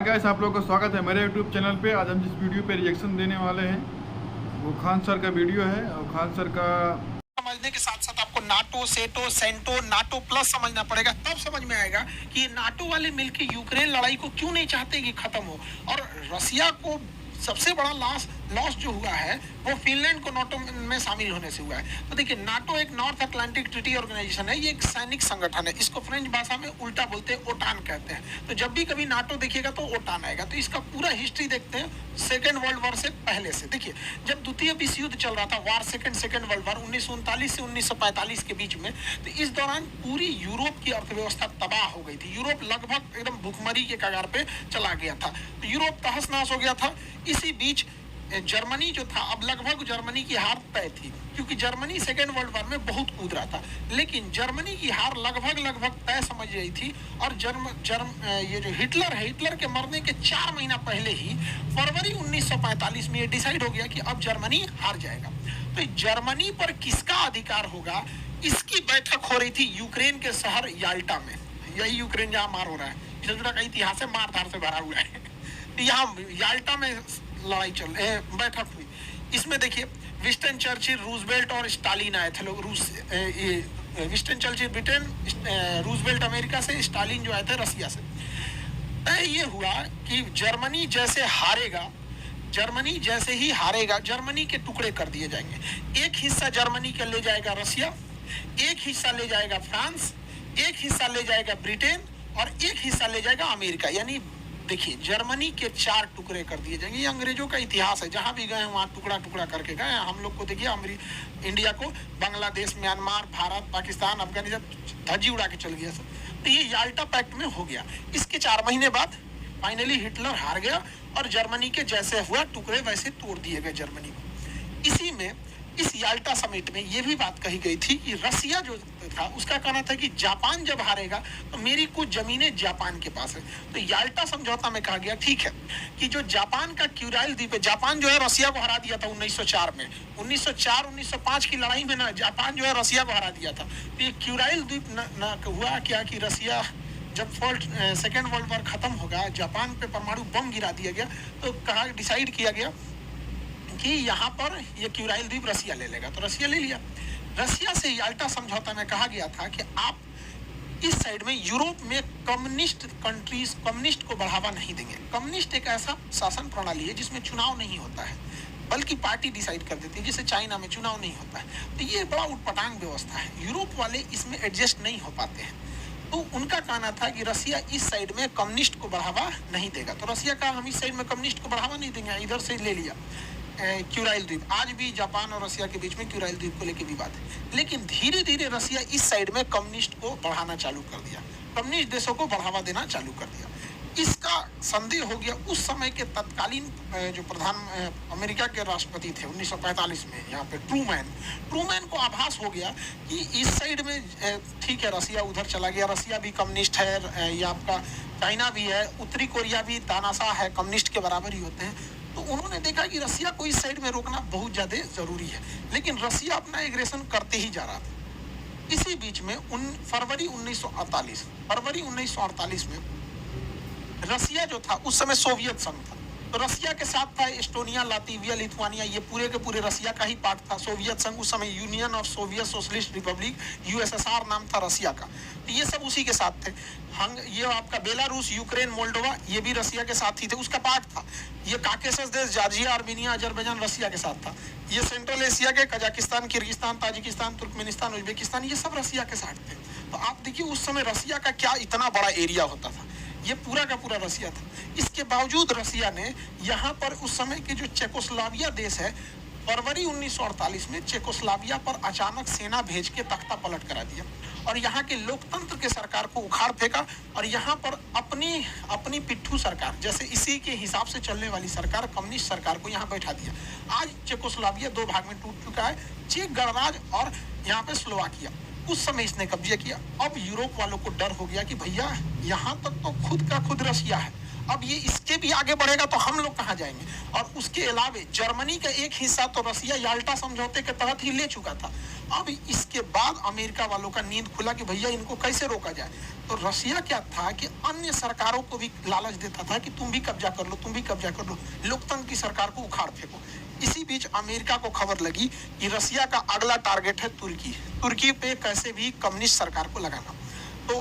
Guys, आप लोगों का स्वागत है मेरे YouTube चैनल पे। आज हम जिस वीडियो पे रिएक्शन देने वाले हैं वो खान सर का वीडियो है। और खान सर का समझने के साथ साथ आपको नाटो, सेटो, सेंटो, नाटो प्लस समझना पड़ेगा, तब समझ में आएगा कि नाटो वाले मिलकर यूक्रेन लड़ाई को क्यों नहीं चाहते कि खत्म हो। और रसिया को सबसे बड़ा लॉस जो हुआ है वो फिनलैंड को नाटो में शामिल होने से हुआ है। तो देखिए, नाटो एक नॉर्थ अटलांटिक ट्रीटी ऑर्गेनाइजेशन है। ये एक सैनिक संगठन है। इसको फ्रेंच भाषा में उल्टा बोलते हैं, ओटान कहते हैं। तो जब भी कभी नाटो देखिएगा तो ओटान आएगा। तो इसका पूरा हिस्ट्री देखते हैं सेकेंड वर्ल्ड वॉर से पहले से। देखिए, जब द्वितीय विश्व युद्ध चल रहा था, वार सेकेंड वर्ल्ड वॉर 1939 से 1945 के बीच में, तो इस दौरान पूरी यूरोप की अर्थव्यवस्था तबाह हो गई थी। यूरोप लगभग एकदम भुखमरी के कगार पे चला गया था। तो यूरोप तहस नहस हो गया था। इसी बीच जर्मनी जो था, अब लगभग जर्मनी की हार तय थी, क्योंकि जर्मनी सेकेंड वर्ल्ड वॉर में बहुत कूद रहा था। लेकिन जर्मनी की हार लगभग तय समझ रही थी। और ये जो हिटलर है, हिटलर के मरने के 4 महीना पहले ही फरवरी 1945 में ये डिसाइड हो गया कि अब जर्मनी हार जाएगा। तो जर्मनी पर किसका अधिकार होगा, इसकी बैठक हो रही थी यूक्रेन के शहर याल्टा में। यही यूक्रेन जहाँ मार हो रहा है, का इतिहास है, मार धार से भरा हुआ है। यहाँ याल्टा में लड़ाई बैठक हुई। इसमें देखिए, विस्टन चर्चिल, रूजवेल्ट और स्टालिन आए थे लोग। Winston Churchill Britain, Roosevelt America से, स्टालिन जो आए थे रसिया से। तय ये हुआ कि जर्मनी जैसे ही हारेगा, जर्मनी के टुकड़े कर दिए जाएंगे। एक हिस्सा जर्मनी का ले जाएगा रसिया, एक हिस्सा ले जाएगा फ्रांस, एक हिस्सा ले जाएगा ब्रिटेन और एक हिस्सा ले जाएगा अमेरिका। यानी देखिए, जर्मनी के 4 टुकड़े कर दिए जाएंगे। ये अंग्रेजों का इतिहास है, जहां भी गए वहां टुकड़ा टुकड़ा करके गए। हम लोग को देखिए, इंडिया को बांग्लादेश, म्यांमार, भारत, पाकिस्तान, अफगानिस्तान धज्जी उड़ा के चल गया सब। तो ये याल्टा पैक्ट में हो गया। इसके 4 महीने बाद फाइनली हिटलर हार गया और जर्मनी के जैसे हुआ टुकड़े वैसे तोड़ दिए गए जर्मनी को। इसी में, इस याल्टा समिट में यह भी बात कही गई थी कि रसिया जो था उसका कहना था कि जापान जब हारेगा तो मेरी कुछ जमीनें जापान के पास है। तो याल्टा समझौता में कहा गया, ठीक है, कि जो जापान का क्यूराइल द्वीप है, जापान जो है रसिया को हरा दिया था 1904 में। 1904-1905 की लड़ाई में ना जापान जो है रसिया को हरा दिया था। तो ये क्यूराइल द्वीप न हुआ क्या कि रसिया जब सेकेंड वर्ल्ड वॉर खत्म होगा, जापान पे परमाणु बम गिरा दिया गया, तो कहा, डिसाइड किया गया कि यहाँ पर ये क्यूराइल द्वीप रसिया ले लेगा। तो रसिया ले लिया। रसिया से याल्टा समझौता में कहा गया था कि आप इस साइड में यूरोप में कम्युनिस्ट को बढ़ावा नहीं देंगे। कम्युनिस्ट एक ऐसा शासन प्रणाली है जिसमें चुनाव नहीं होता है, बल्कि पार्टी डिसाइड कर देती है, जैसे चाइना में चुनाव नहीं होता है। तो ये बड़ा उटपटांग व्यवस्था है। यूरोप वाले इसमें एडजस्ट नहीं हो पाते हैं। तो उनका कहना था कि रसिया इस साइड में कम्युनिस्ट को बढ़ावा नहीं देगा। तो रसिया का, हम इस साइड में कम्युनिस्ट को बढ़ावा नहीं देंगे, इधर से ले लिया क्यूराइल द्वीप। आज भी जापान और रसिया के बीच में क्यूराइल द्वीप को लेकर विवाद है। लेकिन धीरे धीरे रसिया इस साइड में कम्युनिस्ट को बढ़ाना चालू कर दिया, कम्युनिस्ट देशों को बढ़ावा देना चालू कर दिया। इसका संदेह हो गया उस समय के तत्कालीन जो अमेरिका के राष्ट्रपति थे 1945 में, यहाँ पे ट्रूमैन को आभास हो गया कि इस साइड में ठीक है, रसिया उधर चला गया, रसिया भी कम्युनिस्ट है, ये आपका चाइना भी है, उत्तरी कोरिया भी तानाशाह है, कम्युनिस्ट के बराबर ही होते हैं। तो उन्होंने देखा कि रसिया को इस साइड में रोकना बहुत ज्यादा जरूरी है। लेकिन रसिया अपना एग्रेशन करते ही जा रहा था। इसी बीच में फरवरी 1948 में रसिया जो था उस समय सोवियत संघ था। तो रसिया के साथ था एस्टोनिया, लातविया, लिथुआनिया, ये पूरे के पूरे रसिया का ही पार्ट था। सोवियत संघ उस समय union of Soviet socialist Republic, USSR नाम था रसिया का। तो ये सब उसी के साथ थे। ये आपका बेलारूस, यूक्रेन, मोल्डोवा, ये भी रसिया के साथ ही थे, उसका पार्ट था। ये काकेशस देश, जॉर्जिया, आर्मेनिया, अजरबैजान रसिया के साथ था। ये सेंट्रल एशिया के Kazakhstan, Kyrgyzstan, Tajikistan, Turkmenistan, Uzbekistan, ये सब रसिया के साथ थे। तो आप देखिए उस समय रसिया का क्या इतना बड़ा एरिया होता था। ये पूरा का पूरा रसिया था। इसके बावजूद रसिया ने यहाँ पर उस समय के जो चेकोस्लाविया देश है, फरवरी 1948 में चेकोस्लाविया पर अचानक सेना भेज के तख्ता पलट करा दिया और यहाँ के लोकतंत्र के सरकार को उखाड़ फेंका और यहाँ पर अपनी पिट्ठू सरकार, जैसे इसी के हिसाब से चलने वाली सरकार, कम्युनिस्ट सरकार को यहाँ बैठा दिया। आज चेकोस्लाविया 2 भाग में टूट चुका है, चेक गणराज्य और यहाँ पे स्लोवाकिया। उस समय इसने कब्जे किया। अब यूरोप वालों को डर हो गया कि भैया यहाँ तक तो खुद का खुद रसिया है, अब ये इसके भी आगे बढ़ेगा तो हम लोग कहाँ जाएंगे। और उसके अलावा जर्मनी का एक हिस्सा तो रसिया याल्टा समझौते के तहत ही ले चुका था। अब इसके बाद अमेरिका वालों का नींद खुला कि भैया इनको कैसे रोका जाए। तो रसिया क्या था कि अन्य सरकारों को भी लालच देता था कि तुम भी कब्जा कर लो, तुम भी कब्जा कर लो, लोकतंत्र की सरकार को उखाड़ फेंको। इसी बीच अमेरिका को खबर लगी कि रसिया का अगला टारगेट है तुर्की। तुर्की पे कैसे भी कम्युनिस्ट सरकार को लगाना। तो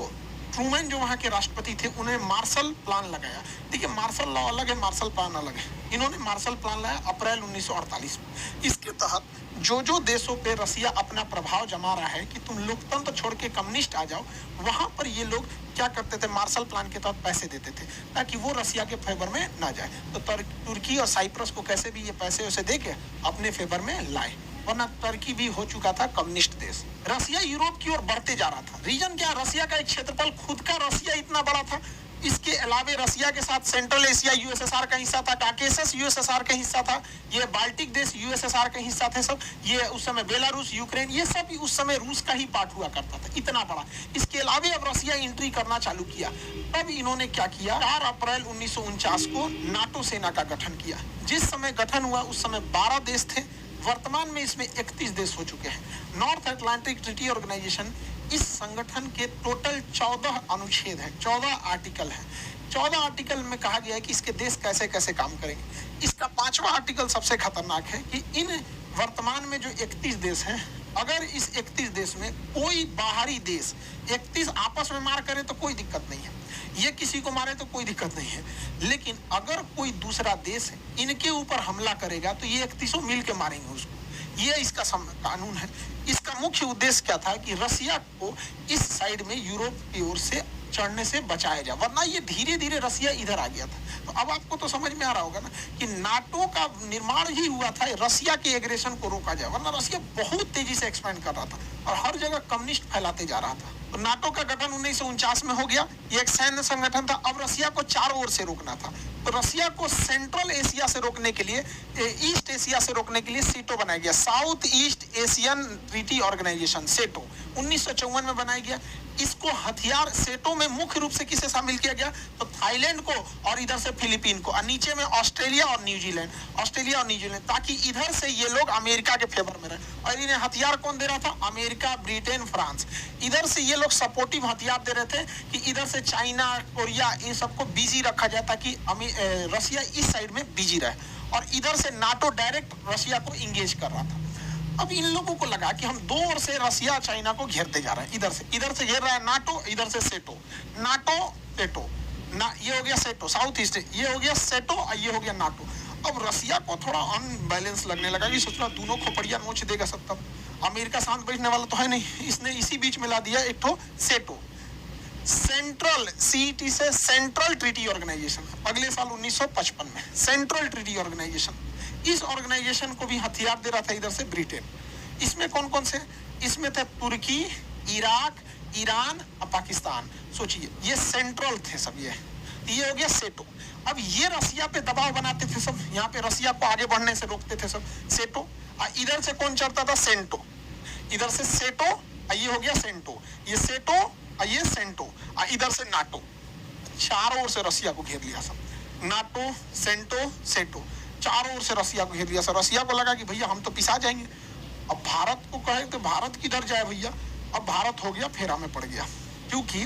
ट्रूमैन जो वहाँ के राष्ट्रपति थे उन्हें मार्शल प्लान लगाया। देखिए, मार्शल लॉ अलग है, मार्शल प्लान अलग है। इन्होंने मार्शल प्लान लाया अप्रैल 1948 में। इसके तहत जो देशों पे रसिया अपना प्रभाव जमा रहा है कि तुम लोकतंत्र छोड़ के कम्युनिस्ट आ जाओ, वहां पर ये लोग क्या करते थे, मार्शल प्लान के तहत पैसे देते थे ताकि वो रसिया के फेवर में ना जाए। तो तुर्की और साइप्रस को कैसे भी ये पैसे उसे दे के अपने फेवर में लाए, वरना तुर्की भी हो चुका था कम्युनिस्ट देश। रसिया यूरोप की ओर बढ़ते जा रहा था। रीजन क्या, रसिया का एक क्षेत्रफल खुद का रसिया इतना बड़ा था। इसके अलावे रसिया के साथ सेंट्रल एशिया यूएसएसआर का हिस्सा था, काकेसस यूएसएसआर का हिस्सा था, ये बाल्टिक देश यूएसएसआर का हिस्सा थे सब, ये उस समय बेलारूस, यूक्रेन, ये सब उस समय रूस का ही पार्ट हुआ करता था, इतना बड़ा। इसके अलावे अब रसिया एंट्री करना चालू किया। तब इन्होंने क्या किया, 4 अप्रैल 1949 को नाटो सेना का गठन किया। जिस समय गठन हुआ उस समय 12 देश थे, वर्तमान में इसमें 31 देश हो चुके हैं। नॉर्थ अटलांटिक ट्रीटी ऑर्गेनाइजेशन, इस संगठन के टोटल 14 अनुच्छेद हैं, 14 आर्टिकल हैं। 14 आर्टिकल में कहा गया है कि इसके देश कैसे कैसे काम करेंगे। इसका 5वां आर्टिकल सबसे खतरनाक है कि इन वर्तमान में जो 31 देश हैं, अगर इस 31 देश में कोई बाहरी देश 31 आपस में मार करे तो कोई दिक्कत नहीं है, ये किसी को मारे तो कोई दिक्कत नहीं है, लेकिन अगर कोई दूसरा देश इनके ऊपर हमला करेगा तो ये 31 मिल के मारेंगे उसको। ये इसका कानून है। इसका मुख्य उद्देश्य क्या था कि रसिया को इस साइड में यूरोप की ओर से चढ़ने से बचाया जाए, वरना ये धीरे धीरे रसिया इधर आ गया था। तो अब आपको तो समझ में आ रहा होगा ना कि नाटो का निर्माण ही हुआ था रसिया के एग्रेशन को रोका जाए, वरना रसिया बहुत तेजी से एक्सपेंड कर रहा था और हर जगह कम्युनिस्ट फैलाते जा रहा था। तो नाटो का गठन 1949 में हो गया। ये एक सैन्य संगठन था। अब रसिया को चारों ओर से रोकना था। तो रसिया को सेंट्रल एशिया से रोकने के लिए, ईस्ट एशिया से रोकने के लिए सीटो बनाया गया, south east Asian treaty organisation, SEATO, 1954 में बनाया गया। इसको हथियार, सेटो में मुख्य रूप से किसे शामिल किया गया, तो थाईलैंड को और इधर से फिलीपीन को, और नीचे में ऑस्ट्रेलिया और न्यूजीलैंड, ताकि इधर से ये लोग अमेरिका के फेवर में रहे। और इन्हें हथियार कौन दे रहा था, अमेरिका, ब्रिटेन, फ्रांस। इधर से ये लोग सपोर्टिव हथियार दे रहे थे कि इधर से चाइना, कोरिया, इन सबको बिजी रखा जाए ताकि रसिया इस साइड में बिजी रहे, और इधर से नाटो डायरेक्ट रसिया को इंगेज कर रहा था। अब इन लोगों को लगा कि हम दो ओर से रसिया चाइना को घेरते जा रहे हैं, इधर से घेर रहा है नाटो, इधर से सेटो, नाटो सेटो ना, ये हो गया सेटो साउथ ईस्ट, ये हो गया सेटो और ये हो गया नाटो। अब रसिया को थोड़ा अनबैलेंस लगने लगा कि सोच रहा दोनों खोपड़िया नोच देगा सब। तब अमेरिका शांत बैठने वाला तो है नहीं, इसने इसी बीच में ला दिया एक ठो सेटो, सेंट्रल, सीईटी से सेंट्रल ट्रीटी ऑर्गेनाइजेशन, अगले साल 1955 में सेंट्रल ट्रीटी ऑर्गेनाइजेशन। इस ऑर्गेनाइजेशन को भी हथियार दे रहा था इधर से ब्रिटेन। इसमें कौन कौन से, इसमें थे तुर्की, इराक, ईरान और पाकिस्तान। सोचिए ये सेंट्रल थे सब। ये हो गया सेटो। अब ये रसिया पे दबाव बनाते थे सब, यहाँ पे रसिया को आगे बढ़ने से रोकते थे सब, सेटो। और इधर से कौन चढ़ता था, सेंटो, इधर से सेटो, ये हो गया सेंटो, ये सेटो और ये सेंटो, और इधर से नाटो। चारों ओर से रसिया को घेर लिया सब, नाटो, सेंटो, सेटो, चारों ओर से रसिया को घेर लिया सब। रसिया को लगा कि भैया हम तो पिसा जाएंगे। अब भारत को कहे तो भारत किधर जाए भैया। अब भारत हो गया फेरा में पड़ गया, क्योंकि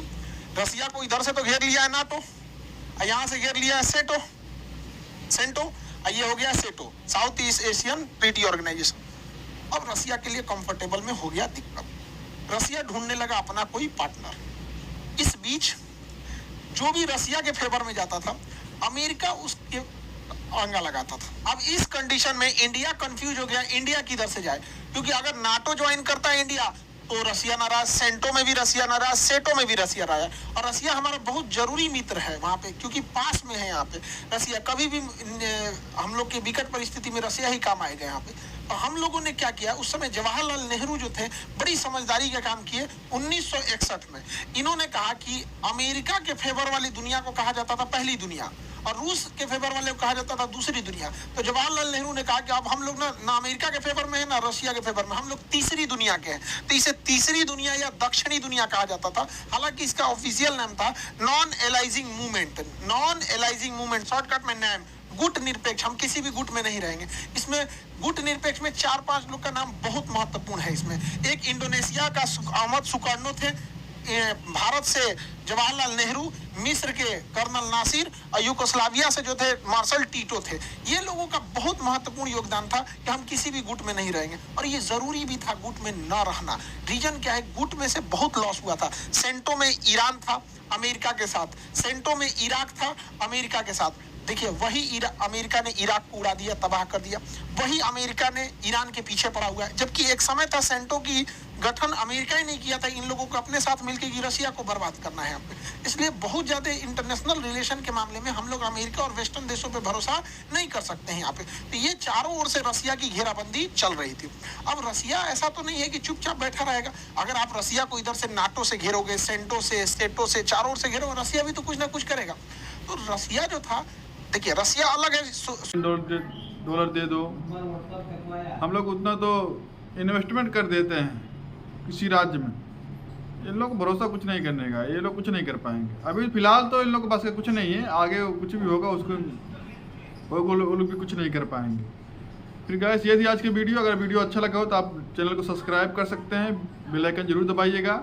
रसिया को इधर से तो घेर लिया है नाटो, यहाँ से घेर लिया है सेटो, सेंटो, ये हो गया SEATO, south east Asian treaty organisation. अब रसिया के लिए कंफर्टेबल में हो गया दिक्कत, रसिया ढूंढने लगा अपना कोई पार्टनर। इस बीच जो भी रसिया के फेवर में जाता था, अमेरिका उसके अंगा लगाता था। अब इस कंडीशन में इंडिया कंफ्यूज हो गया, इंडिया किधर से जाए, क्योंकि अगर नाटो ज्वाइन करता है इंडिया तो रसिया नाराज, सेंटो में भी रसिया नाराज, सेटो में भी रसिया नाराज। और रसिया हमारा बहुत जरूरी मित्र है वहाँ पे, क्योंकि पास में है यहाँ पे रसिया। कभी भी हम लोग की विकट परिस्थिति में रसिया ही काम आएगा यहाँ पे। तो हम लोगों ने क्या किया, उस समय जवाहरलाल नेहरू जो थे बड़ी समझदारी का काम किए। 1961 में इन्होंने कहा कि अमेरिका के फेवर वाली दुनिया को कहा जाता था पहली दुनिया, और रूस के फेवर वाले को कहा जाता था दूसरी दुनिया। तो जवाहरलाल नेहरू ने कहा कि अब हम लोग ना अमेरिका के फेवर में है ना रसिया के फेवर में, हम लोग तीसरी दुनिया के हैं। तो इसे तीसरी दुनिया या दक्षिणी दुनिया कहा जाता था। हालांकि इसका ऑफिशियल नाम था non aliasing movement, non aliasing movement, shortcut में नाम गुट निरपेक्ष, हम किसी भी गुट में नहीं रहेंगे। इसमें गुट निरपेक्ष में 4-5 लोग का नाम बहुत महत्वपूर्ण है। इसमें एक इंडोनेशिया का अहमद सुकार्नो थे, भारत से जवाहरलाल नेहरू, मिस्र के कर्नल नासिर और यूगोस्लाविया से जो थे मार्शल टीटो थे। ये लोगों का बहुत महत्वपूर्ण योगदान था कि हम किसी भी गुट में नहीं रहेंगे, और ये जरूरी भी था गुट में न रहना। रीजन क्या है, गुट में से बहुत लॉस हुआ था। सेंटो में ईरान था अमेरिका के साथ, सेंटो में इराक था अमेरिका के साथ। देखिए वही अमेरिका ने इराक को उड़ा दिया, तबाह कर दिया। वही अमेरिका ने ईरान के पीछे पड़ा हुआ है, जबकि एक समय था सेंटो की गठन अमेरिका ही नहीं किया था, इन लोगों को अपने साथ मिलकर की रसिया को बर्बाद करना है यहाँ पे। इसलिए बहुत ज्यादा इंटरनेशनल रिलेशन के मामले में हम लोग अमेरिका और वेस्टर्न देशों पे भरोसा नहीं कर सकते हैं यहाँ पे। तो ये चारों ओर से रसिया की घेराबंदी चल रही थी। अब रसिया ऐसा तो नहीं है कि चुपचाप बैठा रहेगा। अगर आप रसिया को इधर से नाटो से घेरोगे, सेंटो से, स्टेटो से, चारों ओर से घेरोगे, रसिया भी तो कुछ ना कुछ करेगा। तो रसिया जो था, देखिए रसिया अलग है। डॉलर दे दो, हम लोग उतना तो इन्वेस्टमेंट कर देते हैं किसी राज्य में। इन लोग भरोसा कुछ नहीं करने का, ये लोग कुछ नहीं कर पाएंगे। अभी फिलहाल तो इन लोग के पास कुछ नहीं है, आगे कुछ भी होगा उसको वो लोग भी कुछ नहीं कर पाएंगे। फिर गाइस ये थी आज की वीडियो। अगर वीडियो अच्छा लगा हो तो आप चैनल को सब्सक्राइब कर सकते हैं, बेल आइकन जरूर दबाइएगा।